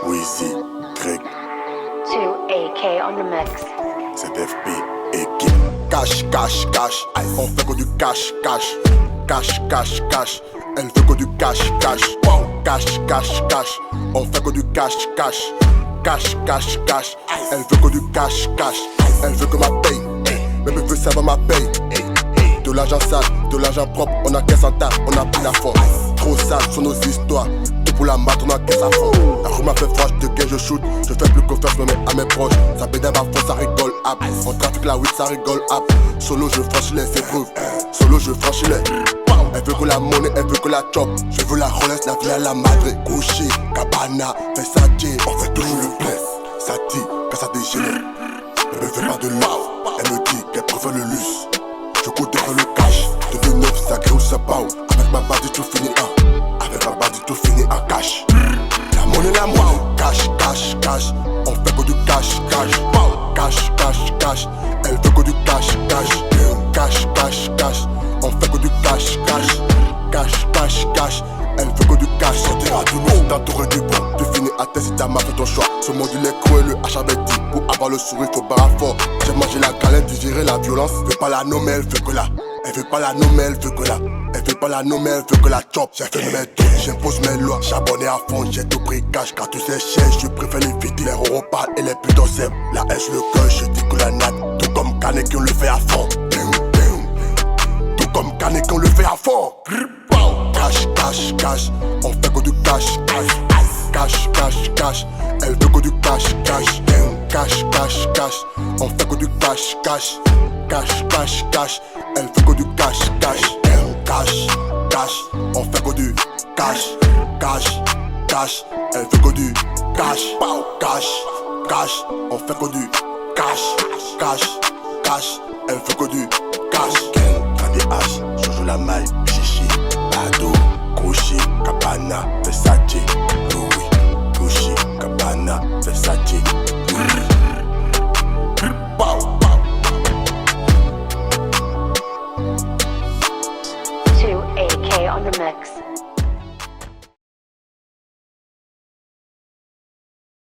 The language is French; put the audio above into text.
Wheezy, Greg, 2AK on the mix. ZFP, équipe. Cash, cash, cash, on fait que du cash, cash. Cash, cash, cash, elle veut que du cash, cash. Cash, cash, cash, on fait que du cash, cash. Cash, cash, cash, elle veut que du cash, cash. Elle veut que ma paye, mais me veut savoir ma paye. De l'argent sale, de l'argent propre, on a caisse en tas, on a pris la force. Trop sale sur nos histoires, tout pour la mat, on a caisse à fond. La rue m'a fait froid, de quel je shoot, je fais plus confiance, je me mets à mes proches. Ça bédave à fond, ça rigole, hop. On trafique la weed, ça rigole, hop. Solo, je franchis les épreuves, solo, je franchis les. Elle veut que la monnaie, elle veut que la chop. Je veux la Rolex, la vie à la madre. Gucci, Cabana, Versace, on fait toujours le bless. Ça dit, quand ça dégénère, elle me fait pas de love. Elle me dit qu'elle préfère le luxe. Je cours derrière le cash, de 2-9, ça grille ou ça bao. Avec ma body tout fini en, avec ma body tout fini en cash. La monnaie, la monnaie, cash, cash, cash. On fait que du cash, cash. Cash, cash, cash. Elle veut que du cash, cash. Cash, cash, cash. On fait que du cash, cash. Cash, cash, cash. Elle veut que du cash. Sortira du monde, t'entourer du bon. Tu finis à terre si t'as mal fait ton choix. Ce monde il est cruel, le H avait dit. Pour avoir le sourire, faut barrer fort. J'ai mangé la galette, digérer la violence. Elle veut pas la nommer, elle veut que la. Elle veut pas la nommer, elle veut que la. Elle veut pas la nommer, elle veut que la chop. J'ai fait mes trucs, j'impose mes lois. J'abonné à fond, j'ai tout pris cash. Car tu sais, cher, je préfère les vides. Les euros parlent et les putains s'aiment. La S, le cœur, je dis que la natte. Tout comme Canek, on le fait à fond. Tout comme Canek, on le fait à fond. Cash, cash, cash. On fait que du cash, cash. Cash, cash, cash. Elle veut que du cash, cash. Cash, cash, cash. On fait que du cash, cash. Cash, cash, cash. Elle veut que du cash, cash. Cash, cash. On fait que du cash, cash, cash. Elle veut que du cash, cash, cash. On fait que du cash, cash, cash. Elle veut que du cash. Candy H, je joue la maille, chichi, Bado, Gucci, Cabana, Versace, Louis, Gucci, Cabana, Versace, Louis. 2AK on the mix.